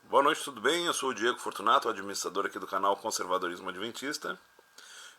Boa noite, tudo bem? Eu sou o Diego Fortunato, administrador aqui do canal Conservadorismo Adventista.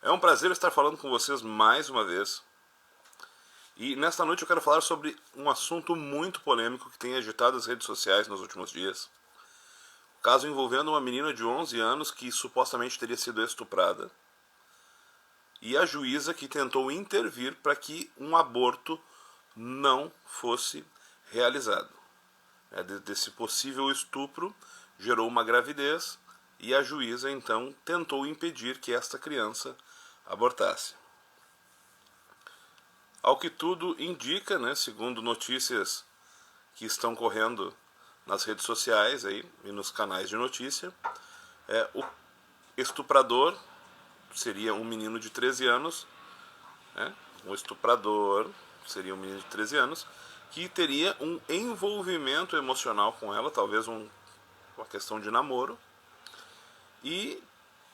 É um prazer estar falando com vocês mais uma vez. E nesta noite eu quero falar sobre um assunto muito polêmico que tem agitado as redes sociais nos últimos dias. O caso envolvendo uma menina de 11 anos que supostamente teria sido estuprada. E a juíza que tentou intervir para que um aborto não fosse realizado. Desse possível estupro gerou uma gravidez e a juíza então tentou impedir que esta criança abortasse. Ao que tudo indica, segundo notícias que estão correndo nas redes sociais aí, e nos canais de notícia, o estuprador seria um menino de 13 anos, o estuprador seria um menino de 13 anos, que teria um envolvimento emocional com ela, talvez uma questão de namoro, e,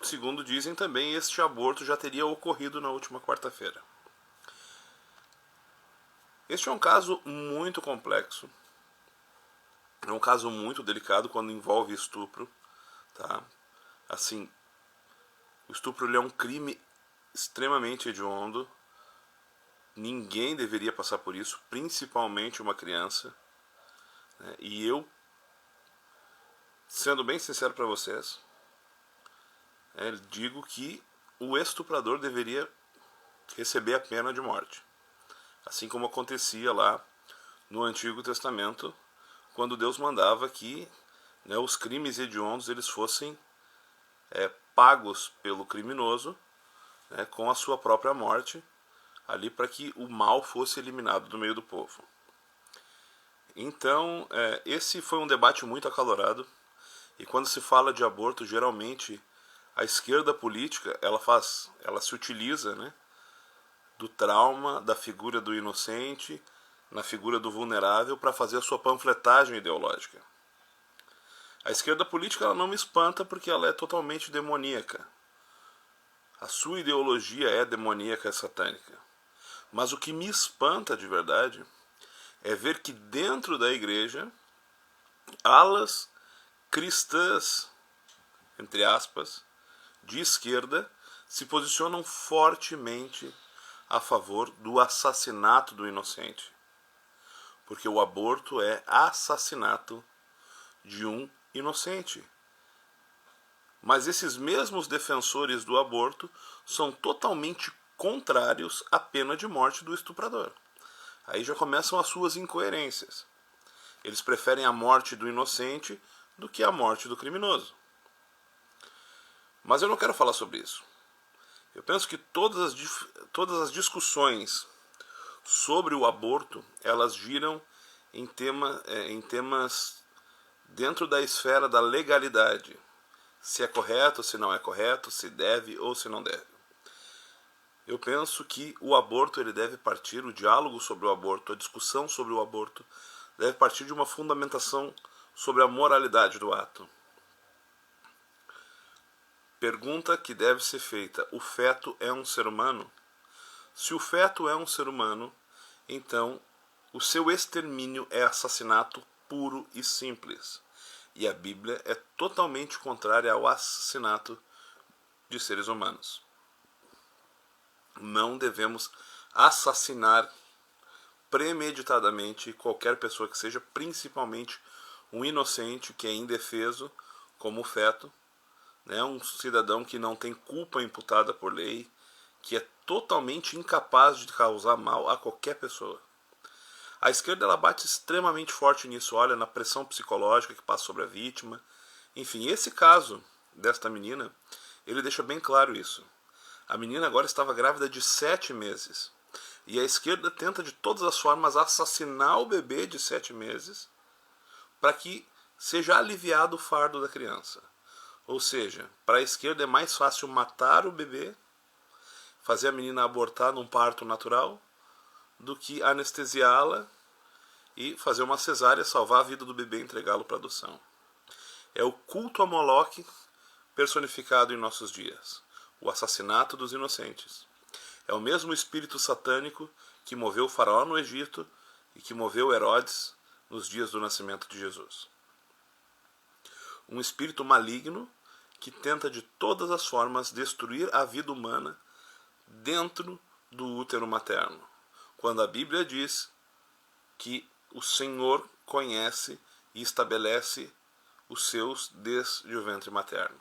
segundo dizem também, este aborto já teria ocorrido na última quarta-feira. Este é um caso muito complexo, é um caso muito delicado quando envolve estupro, tá? Assim, o estupro ele é um crime extremamente hediondo, ninguém deveria passar por isso, principalmente uma criança, né? E eu, sendo bem sincero para vocês, digo que o estuprador deveria receber a pena de morte. Assim como acontecia lá no Antigo Testamento, quando Deus mandava que os crimes hediondos eles fossem pagos pelo criminoso com a sua própria morte, ali para que o mal fosse eliminado do meio do povo. Então, esse foi um debate muito acalorado, e quando se fala de aborto, geralmente a esquerda política ela se utiliza do trauma, da figura do inocente, na figura do vulnerável, para fazer a sua panfletagem ideológica. A esquerda política ela não me espanta porque ela é totalmente demoníaca. A sua ideologia é demoníaca, é satânica. Mas o que me espanta de verdade é ver que dentro da igreja, alas cristãs, entre aspas, de esquerda, se posicionam fortemente a favor do assassinato do inocente. Porque o aborto é assassinato de um inocente. Mas esses mesmos defensores do aborto são totalmente contrários à pena de morte do estuprador. Aí já começam as suas incoerências. Eles preferem a morte do inocente do que a morte do criminoso. Mas eu não quero falar sobre isso. Eu penso que todas as discussões sobre o aborto, elas giram em temas dentro da esfera da legalidade. Se é correto, se não é correto, se deve ou se não deve. Eu penso que o aborto ele deve partir, o diálogo sobre o aborto, a discussão sobre o aborto, deve partir de uma fundamentação sobre a moralidade do ato. Pergunta que deve ser feita: o feto é um ser humano? Se o feto é um ser humano, então o seu extermínio é assassinato puro e simples. E a Bíblia é totalmente contrária ao assassinato de seres humanos. Não devemos assassinar premeditadamente qualquer pessoa que seja, principalmente um inocente que é indefeso, como o feto, um cidadão que não tem culpa imputada por lei, que é totalmente incapaz de causar mal a qualquer pessoa. A esquerda ela bate extremamente forte nisso, olha, na pressão psicológica que passa sobre a vítima. Enfim, esse caso desta menina, ele deixa bem claro isso. A menina agora estava grávida de 7 meses. E a esquerda tenta de todas as formas assassinar o bebê de 7 meses para que seja aliviado o fardo da criança. Ou seja, para a esquerda é mais fácil matar o bebê, fazer a menina abortar num parto natural, do que anestesiá-la e fazer uma cesárea, salvar a vida do bebê e entregá-lo para adoção. É o culto a Moloque personificado em nossos dias. O assassinato dos inocentes. É o mesmo espírito satânico que moveu o faraó no Egito e que moveu Herodes nos dias do nascimento de Jesus. um espírito maligno que tenta de todas as formas destruir a vida humana dentro do útero materno, quando a Bíblia diz que o Senhor conhece e estabelece os seus desde o ventre materno.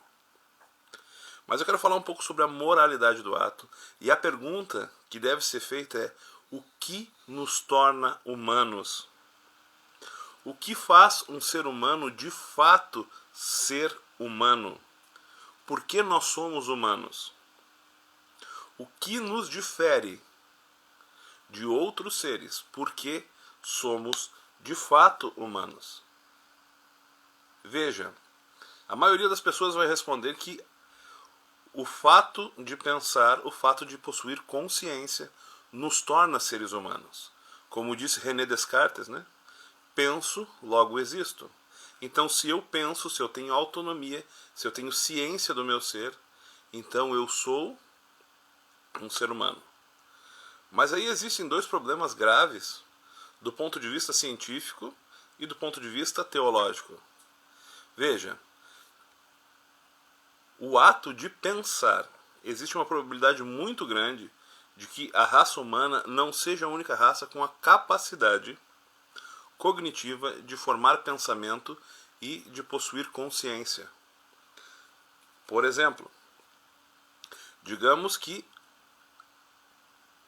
Mas eu quero falar um pouco sobre a moralidade do ato, e a pergunta que deve ser feita é: o que nos torna humanos? O que faz um ser humano de fato ser humano? Por que nós somos humanos? O que nos difere de outros seres? Por que somos de fato humanos? Veja, a maioria das pessoas vai responder que o fato de pensar, o fato de possuir consciência, nos torna seres humanos. Como disse René Descartes, né? Penso, logo existo. Então, se eu penso, se eu tenho autonomia, se eu tenho ciência do meu ser, então eu sou um ser humano. Mas aí existem dois problemas graves do ponto de vista científico e do ponto de vista teológico. Veja, o ato de pensar, existe uma probabilidade muito grande de que a raça humana não seja a única raça com a capacidade cognitiva de formar pensamento e de possuir consciência. Por exemplo, digamos que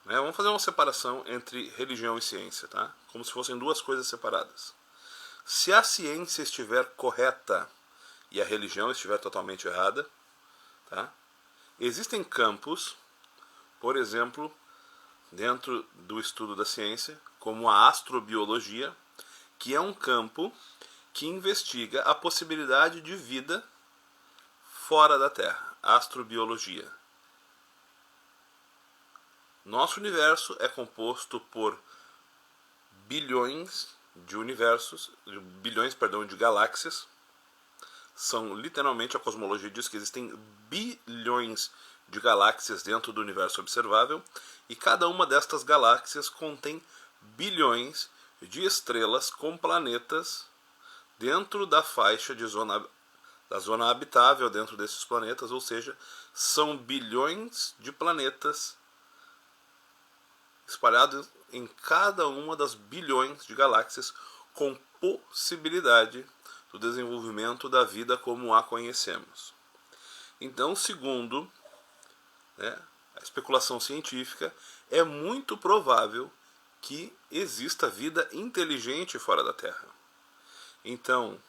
vamos fazer uma separação entre religião e ciência, tá? Como se fossem duas coisas separadas. Se a ciência estiver correta e a religião estiver totalmente errada, tá? Existem campos, por exemplo, dentro do estudo da ciência, como a astrobiologia, que é um campo que investiga a possibilidade de vida fora da Terra. Astrobiologia. Nosso universo é composto por bilhões de universos, de galáxias. São literalmente, a cosmologia diz que existem bilhões de galáxias dentro do universo observável, e cada uma destas galáxias contém bilhões de estrelas com planetas dentro da faixa da zona habitável dentro desses planetas, ou seja, são bilhões de planetas espalhados em cada uma das bilhões de galáxias, com possibilidade do desenvolvimento da vida como a conhecemos. Então, segundo a especulação científica, é muito provável que exista vida inteligente fora da Terra. Então,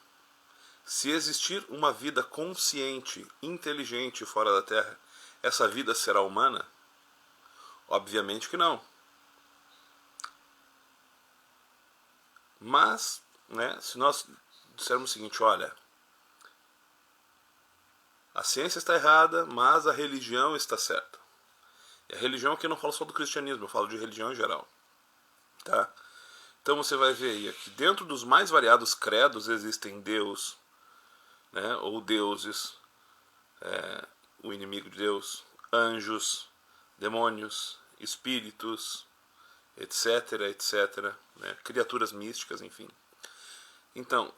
se existir uma vida consciente, inteligente fora da Terra, essa vida será humana? Obviamente que não. Mas, se nós dissermos o seguinte: olha, a ciência está errada, mas a religião está certa. E a religião aqui eu não falo só do cristianismo, eu falo de religião em geral. Tá? Então você vai ver aí que dentro dos mais variados credos existem Deus, ou deuses, o inimigo de Deus, anjos, demônios, espíritos, etc, etc, criaturas místicas, enfim. Então,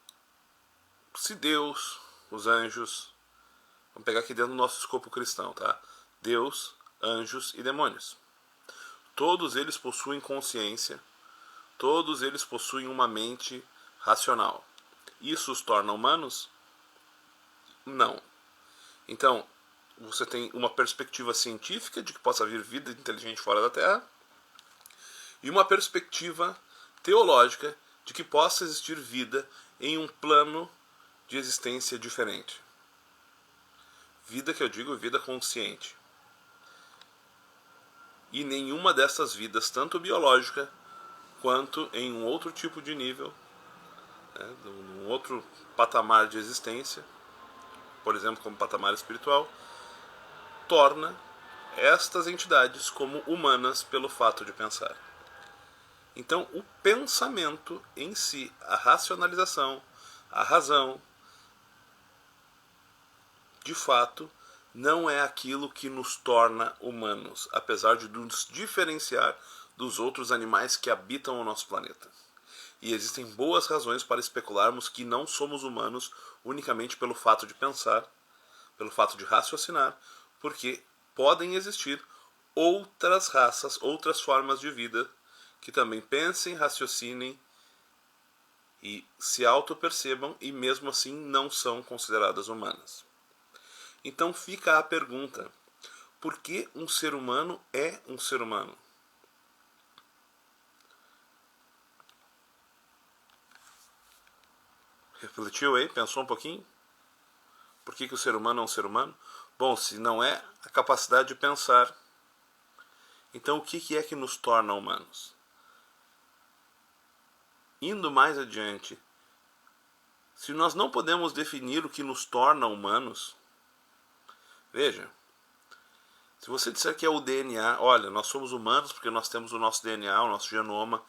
se Deus, os anjos, vamos pegar aqui dentro do nosso escopo cristão, tá? Deus, anjos e demônios. Todos eles possuem consciência, todos eles possuem uma mente racional. Isso os torna humanos? Não. Então, você tem uma perspectiva científica de que possa haver vida inteligente fora da Terra e uma perspectiva teológica de que possa existir vida em um plano de existência diferente. Vida que eu digo, vida consciente. E nenhuma dessas vidas, tanto biológica quanto em um outro tipo de nível, um outro patamar de existência, por exemplo, como patamar espiritual, torna estas entidades como humanas pelo fato de pensar. Então, o pensamento em si, a racionalização, a razão, de fato, não é aquilo que nos torna humanos, apesar de nos diferenciar dos outros animais que habitam o nosso planeta. E existem boas razões para especularmos que não somos humanos unicamente pelo fato de pensar, pelo fato de raciocinar, porque podem existir outras raças, outras formas de vida que também pensem, raciocinem e se auto-percebam e mesmo assim não são consideradas humanas. Então fica a pergunta: por que um ser humano é um ser humano? Refletiu aí? Pensou um pouquinho? Por que o ser humano é um ser humano? Bom, se não é a capacidade de pensar, então o que é que nos torna humanos? Indo mais adiante, se nós não podemos definir o que nos torna humanos, veja, se você disser que é o DNA, olha, nós somos humanos porque nós temos o nosso DNA, o nosso genoma,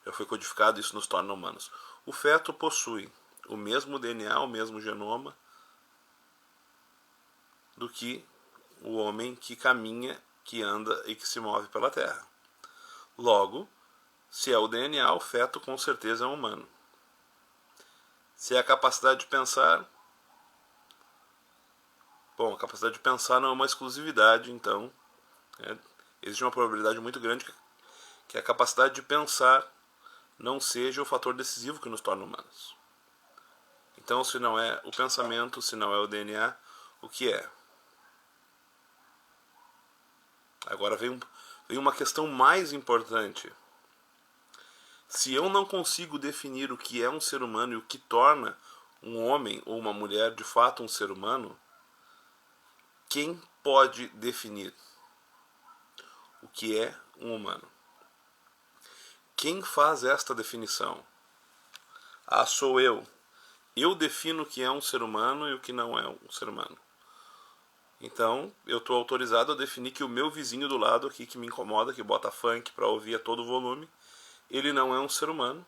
já foi codificado, isso nos torna humanos. O feto possui o mesmo DNA, o mesmo genoma do que o homem que caminha, que anda e que se move pela Terra. Logo, se é o DNA, o feto com certeza é um humano. Se é a capacidade de pensar, bom, a capacidade de pensar não é uma exclusividade, então existe uma probabilidade muito grande que a capacidade de pensar não seja o fator decisivo que nos torna humanos. Então, se não é o pensamento, se não é o DNA, o que é? Agora vem uma questão mais importante. Se eu não consigo definir o que é um ser humano e o que torna um homem ou uma mulher de fato um ser humano, quem pode definir o que é um humano? Quem faz esta definição? Ah, sou eu. Eu defino o que é um ser humano e o que não é um ser humano. Então, eu estou autorizado a definir que o meu vizinho do lado aqui, que me incomoda, que bota funk para ouvir a todo volume, ele não é um ser humano.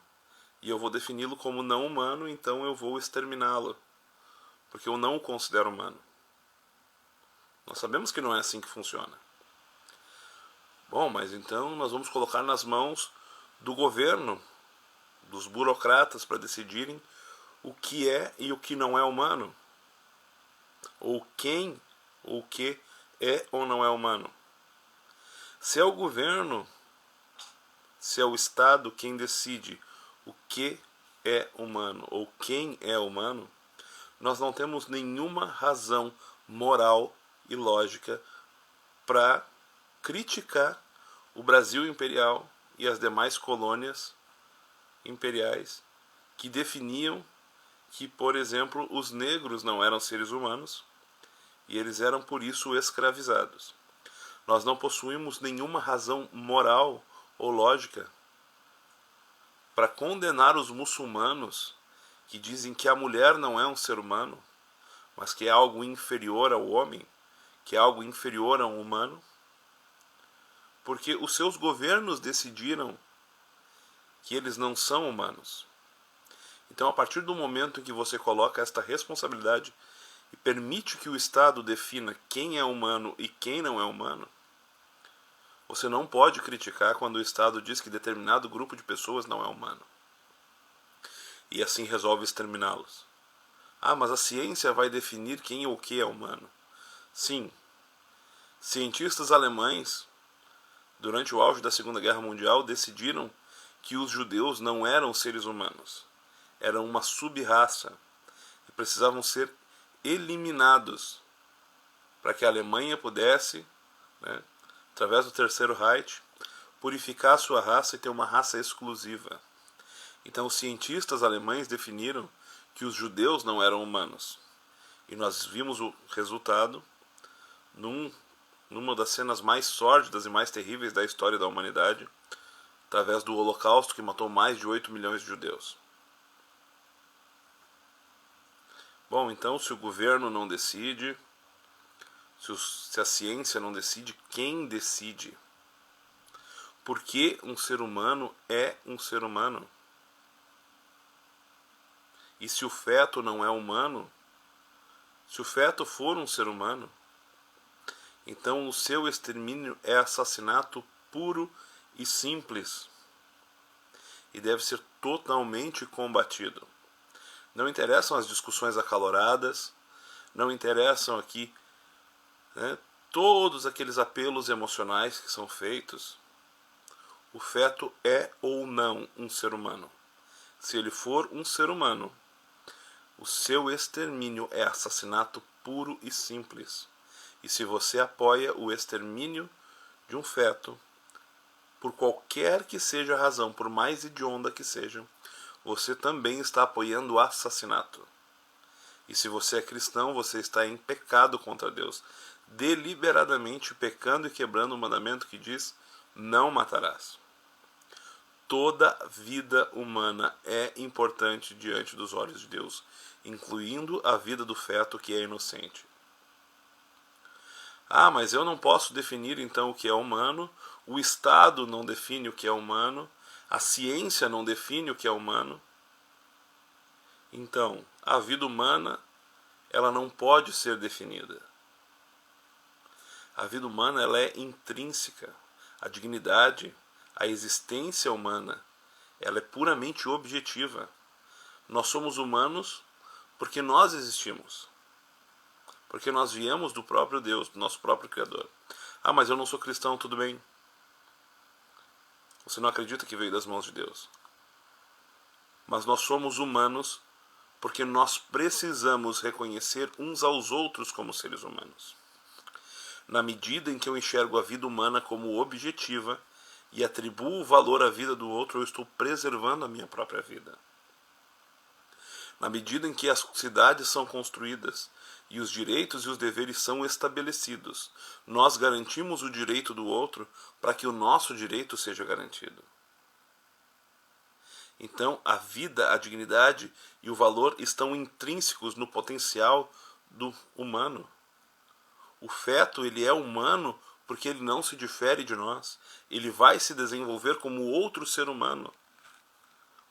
E eu vou defini-lo como não humano, então eu vou exterminá-lo. Porque eu não o considero humano. Nós sabemos que não é assim que funciona. Bom, mas então nós vamos colocar nas mãos do governo, dos burocratas, para decidirem o que é e o que não é humano. Ou quem ou o que é ou não é humano. Se é o governo, se é o Estado quem decide o que é humano ou quem é humano, nós não temos nenhuma razão moral e lógica para criticar o Brasil imperial e as demais colônias imperiais que definiam que, por exemplo, os negros não eram seres humanos e eles eram por isso escravizados. Nós não possuímos nenhuma razão moral ou lógica para condenar os muçulmanos que dizem que a mulher não é um ser humano, mas que é algo inferior ao homem, que é algo inferior a um humano, porque os seus governos decidiram que eles não são humanos. Então, a partir do momento em que você coloca esta responsabilidade e permite que o Estado defina quem é humano e quem não é humano, você não pode criticar quando o Estado diz que determinado grupo de pessoas não é humano. E assim resolve exterminá-los. Ah, mas a ciência vai definir quem ou o que é humano. Sim. Cientistas alemães, durante o auge da Segunda Guerra Mundial, decidiram que os judeus não eram seres humanos. Eram uma sub-raça e precisavam ser eliminados para que a Alemanha pudesse, através do Terceiro Reich, purificar a sua raça e ter uma raça exclusiva. Então os cientistas alemães definiram que os judeus não eram humanos. E nós vimos o resultado numa das cenas mais sórdidas e mais terríveis da história da humanidade, através do Holocausto, que matou mais de 8 milhões de judeus. Bom, então se o governo não decide, se a ciência não decide, quem decide? Por que um ser humano é um ser humano? E se o feto não é humano, se o feto for um ser humano, então o seu extermínio é assassinato puro e simples. e deve ser totalmente combatido. Não interessam as discussões acaloradas, não interessam aqui, né, todos aqueles apelos emocionais que são feitos. O feto é ou não um ser humano. Se ele for um ser humano, o seu extermínio é assassinato puro e simples. E se você apoia o extermínio de um feto, por qualquer que seja a razão, por mais hedionda que seja, você também está apoiando o assassinato. E se você é cristão, você está em pecado contra Deus, deliberadamente pecando e quebrando o mandamento que diz: não matarás. Toda vida humana é importante diante dos olhos de Deus, incluindo a vida do feto que é inocente. Ah, mas eu não posso definir então o que é humano, o Estado não define o que é humano, a ciência não define o que é humano. Então, a vida humana, ela não pode ser definida. A vida humana, ela é intrínseca. A dignidade, a existência humana, ela é puramente objetiva. Nós somos humanos porque nós existimos. Porque nós viemos do próprio Deus, do nosso próprio Criador. Ah, mas eu não sou cristão, tudo bem. Você não acredita que veio das mãos de Deus. Mas nós somos humanos porque nós precisamos reconhecer uns aos outros como seres humanos. Na medida em que eu enxergo a vida humana como objetiva e atribuo valor à vida do outro, eu estou preservando a minha própria vida. Na medida em que as cidades são construídas e os direitos e os deveres são estabelecidos, nós garantimos o direito do outro para que o nosso direito seja garantido. Então, a vida, a dignidade e o valor estão intrínsecos no potencial do humano. O feto, ele é humano porque ele não se difere de nós. Ele vai se desenvolver como outro ser humano,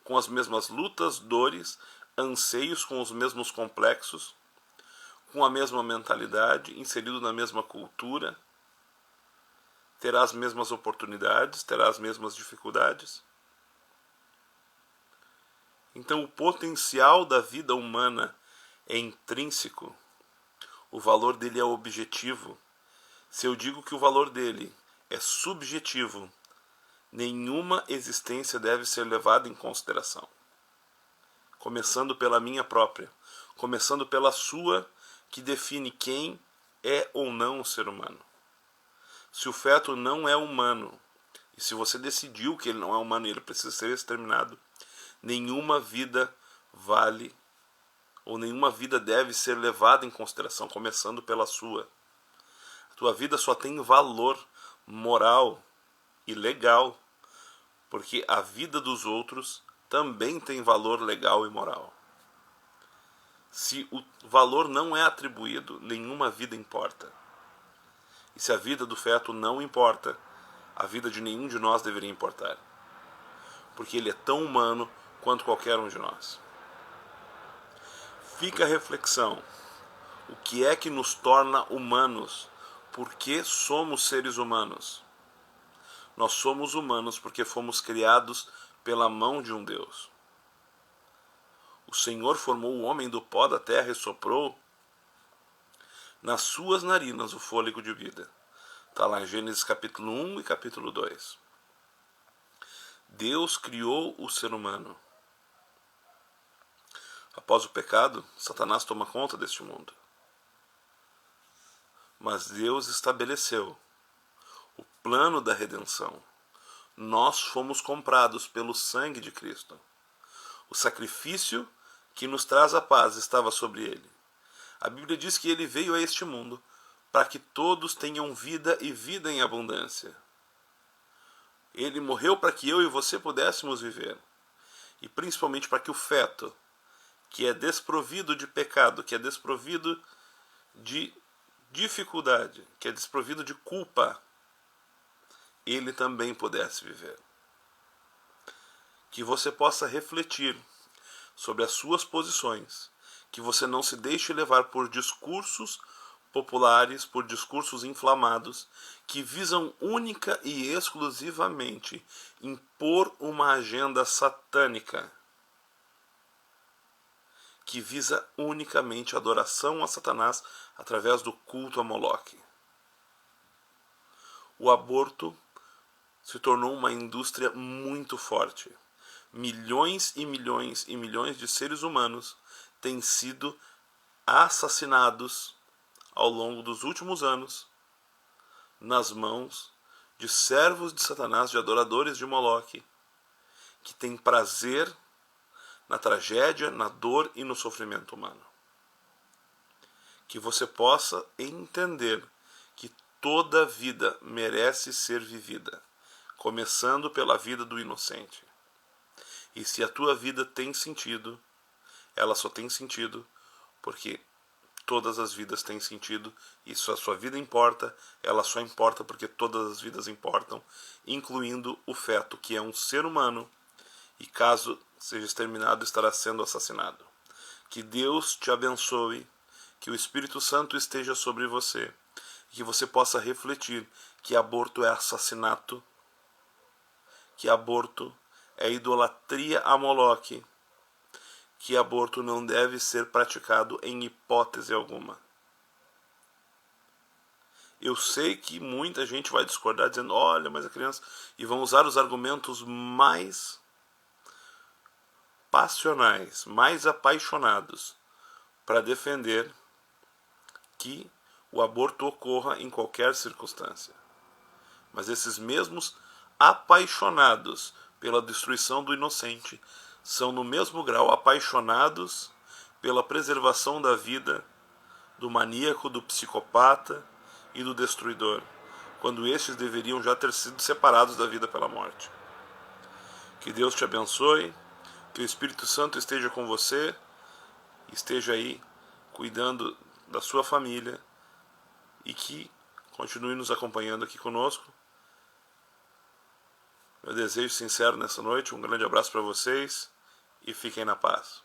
com as mesmas lutas, dores, anseios, com os mesmos complexos, com a mesma mentalidade, inserido na mesma cultura, terá as mesmas oportunidades, terá as mesmas dificuldades. Então, o potencial da vida humana é intrínseco. O valor dele é objetivo. Se eu digo que o valor dele é subjetivo, nenhuma existência deve ser levada em consideração. Começando pela minha própria, começando pela sua, que define quem é ou não um ser humano. Se o feto não é humano, e se você decidiu que ele não é humano e ele precisa ser exterminado, nenhuma vida vale, ou nenhuma vida deve ser levada em consideração, começando pela sua. A tua vida só tem valor moral e legal, porque a vida dos outros também tem valor legal e moral. Se o valor não é atribuído, nenhuma vida importa. E se a vida do feto não importa, a vida de nenhum de nós deveria importar. Porque ele é tão humano quanto qualquer um de nós. Fica a reflexão. O que é que nos torna humanos? Por que somos seres humanos? Nós somos humanos porque fomos criados pela mão de um Deus. O Senhor formou o homem do pó da terra e soprou nas suas narinas o fôlego de vida. Está lá em Gênesis capítulo 1 e capítulo 2. Deus criou o ser humano. Após o pecado, Satanás toma conta deste mundo. Mas Deus estabeleceu o plano da redenção. Nós fomos comprados pelo sangue de Cristo. O sacrifício que nos traz a paz estava sobre ele. A Bíblia diz que ele veio a este mundo para que todos tenham vida e vida em abundância. Ele morreu para que eu e você pudéssemos viver. E principalmente para que o feto, que é desprovido de pecado, que é desprovido de dificuldade, que é desprovido de culpa, ele também pudesse viver. Que você possa refletir sobre as suas posições, que você não se deixe levar por discursos populares por discursos inflamados que visam única e exclusivamente impor uma agenda satânica que visa unicamente a adoração a Satanás através do culto a Moloque. O aborto se tornou uma indústria muito forte. Milhões e milhões e milhões de seres humanos têm sido assassinados ao longo dos últimos anos nas mãos de servos de Satanás, de adoradores de Moloque, que têm prazer na tragédia, na dor e no sofrimento humano. Que você possa entender que toda vida merece ser vivida, começando pela vida do inocente. E se a tua vida tem sentido, ela só tem sentido porque todas as vidas têm sentido, e se a sua vida importa, ela só importa porque todas as vidas importam, incluindo o feto, que é um ser humano, e caso seja exterminado, estará sendo assassinado. Que Deus te abençoe, que o Espírito Santo esteja sobre você, e que você possa refletir que aborto é assassinato, que aborto é idolatria a Moloque, que aborto não deve ser praticado em hipótese alguma. Eu sei que muita gente vai discordar dizendo, olha, mas a criança... E vão usar os argumentos mais passionais, mais apaixonados, para defender que o aborto ocorra em qualquer circunstância. Mas esses mesmos apaixonados pela destruição do inocente são no mesmo grau apaixonados pela preservação da vida do maníaco, do psicopata e do destruidor, quando estes deveriam já ter sido separados da vida pela morte. Que Deus te abençoe, que o Espírito Santo esteja com você, esteja aí cuidando da sua família e que continue nos acompanhando aqui conosco. Meu desejo sincero nessa noite, um grande abraço para vocês e fiquem na paz.